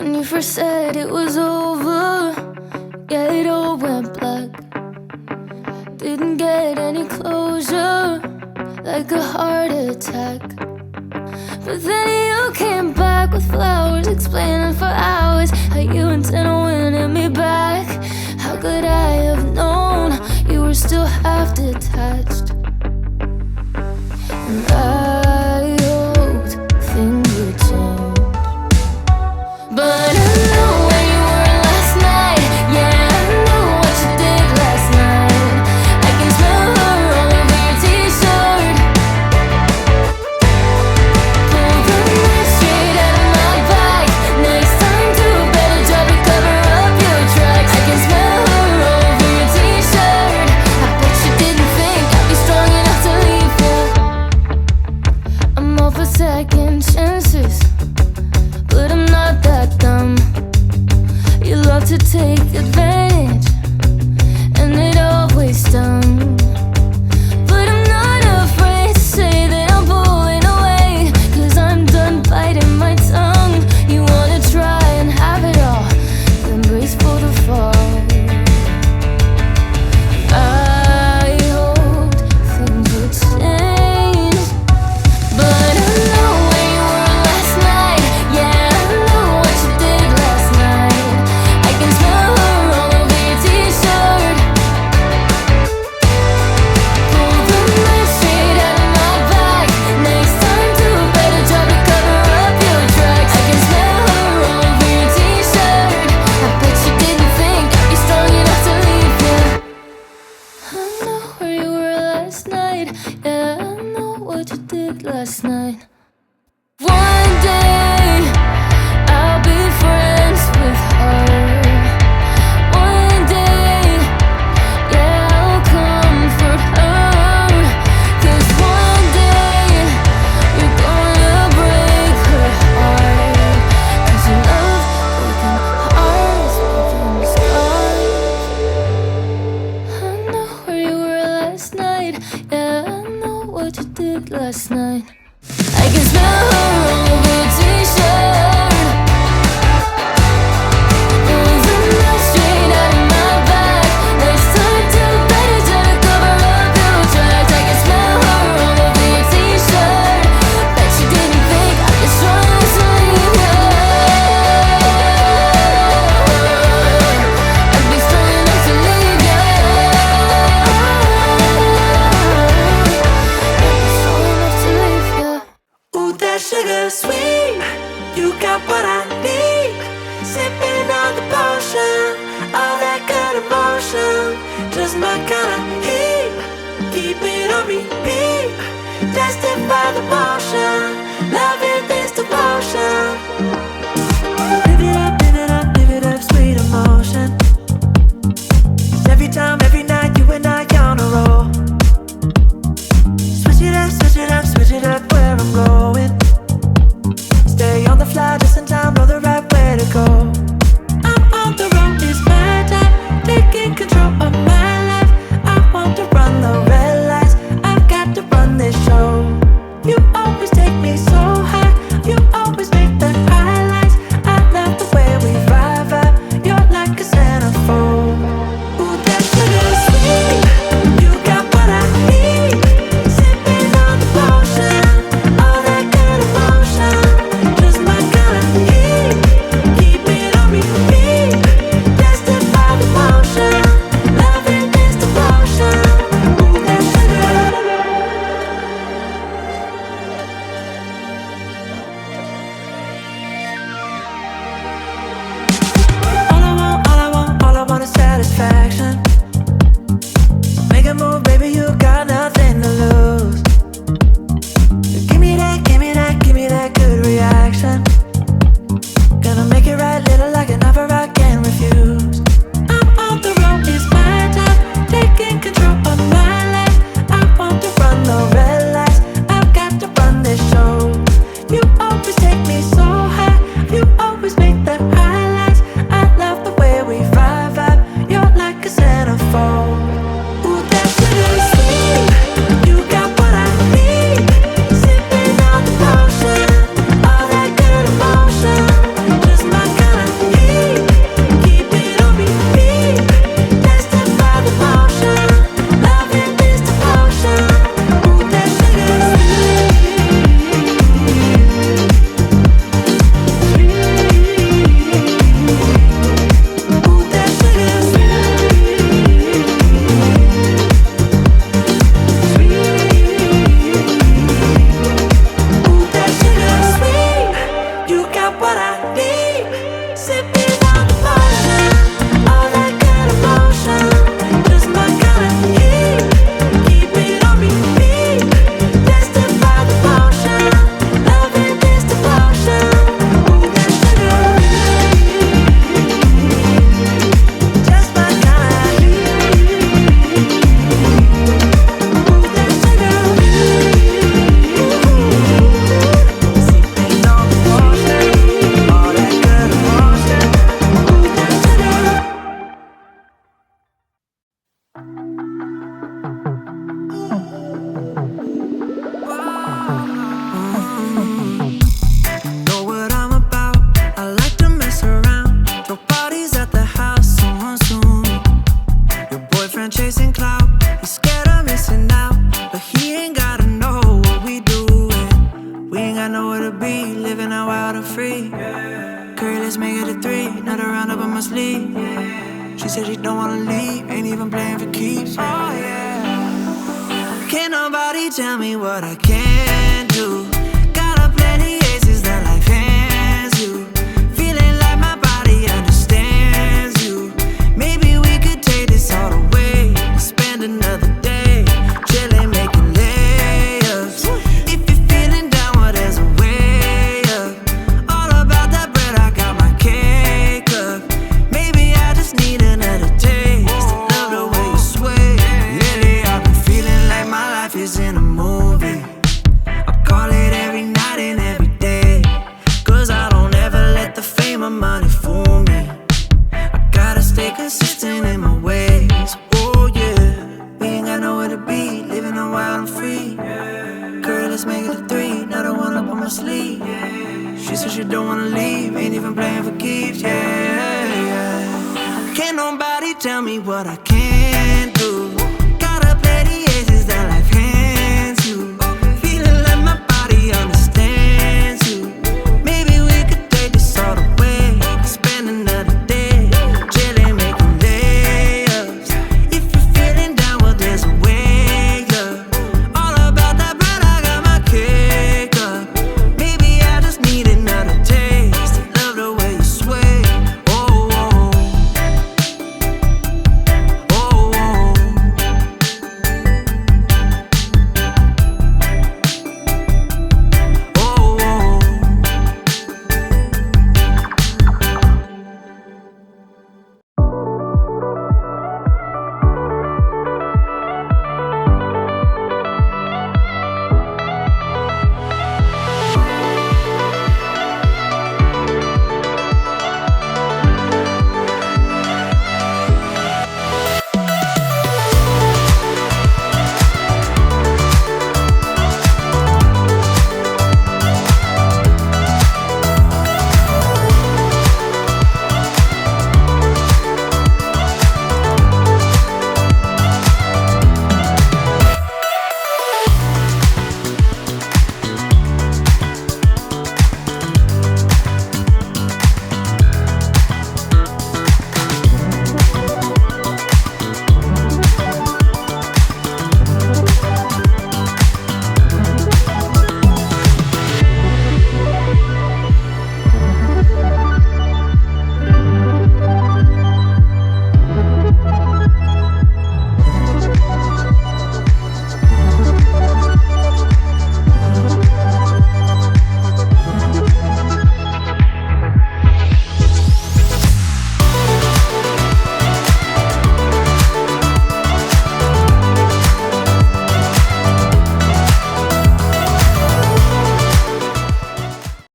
When you first said it was over, yeah, it all went black. Didn't get any closure, like a heart attack. But then you came back with flowers, explaining for hours how you intend on winning me back. How could I have known you were still half detached? And I hoped things would change, but I know where you were last night. Yeah, I know what you did last night. I can smell her all over your t-shirt. Pull the knife straight out of my back. Next time do a better job to cover up your tracks. I can smell her all over your t-shirt. I bet you didn't think I'd be strong enough to leave you. I'm all for second chances, but I'm not that dumb. You love to take advantage, and it always stung. But I'm not afraid to say that I'm pulling away, 'cause I'm done biting my tongue. You wanna try and have it all, then brace for the fall. I hoped things would change, but I know where you were last night. Yeah, I know what you did last night. I can smell her all over your t-shirt. Pull the knife straight out of my back. Next time do a better job to cover up your tracks. I can smell her all over your t-shirt. I bet you didn't think I'd be strong enough to leave you. I know where you were last night. Yeah, I know what you did last night. One day I'll be friends with her. One day, yeah, I'll comfort her. 'Cause one day you're gonna break her heart. 'Cause you love breaking hearts, breaking scars. I know where you were last night. Yeah, I know what you did last night. I can smell her all over your t-shirt. Pull the knife straight out of my back. Next time do better job to cover up your tracks. I can smell her all over your t-shirt. Bet you didn't think I'd be strong enough to leave you. I'd be strong enough to leave you. I'd be strong enough to leave you. Ooh, that sugar sweet, you got what I need. Sipping on the potion, all that good emotion, just my kind of heat. Keep it on repeat, tested by the motion, loving this devotion. Live it up, live it up, live it up, sweet emotion. Every time, every night, you and I on a roll. Switch it up, switch it up, switch it up where I'm going. Stay on the fly just in time, know the right way to go. I'm on the road, it's my time, taking control of my life. I want to run the red lights, I've got to run this show. You always take me so high, you always make the highlights. I love the way we vibe, you're like a centerfold. Ooh, that sugar sweet, you got what I need. Sipping on the potion, all that good emotion, just my kind of heat. Keep it on repeat, tested by the motion, loving this devotion. Ooh, that sugar. All I want is satisfaction. Make a move, baby, you got nothing to lose. Give me that, give me that, give me that good reaction. Gonna make it right, little like an offer I can't refuse. I'm on the road, it's my time, taking control of my life. I want to run the red lights, I've got to run this show. You always take me so high, you always make the highlights. I love the way we vibe, you're like a free. Curry, let's make it a 3. Another round up on my sleeve. She said she don't wanna leave, ain't even playing for keeps. Oh yeah. Can't nobody tell me what I can do. Got a plenty aces that life hands you. Feeling like my body understands you. Maybe we could take this all the way. Spend another day chilling, making layups. If you're feeling down, well, there's a way up. All about that bread, I got my cake up. Maybe I just need another taste. Love the way you sway. Lately I've been feeling like my life is in a movie. I call it every night and every day, 'cause I don't ever let the fame or money fool me. I gotta stay consistent in my ways. Oh yeah, we ain't got nowhere to be, living a wild and free. Girl, let's make it a 3, another one up on my sleeve. She said she don't wanna leave, ain't even playing for keeps. Yeah, yeah. Can't nobody tell me what I can't do.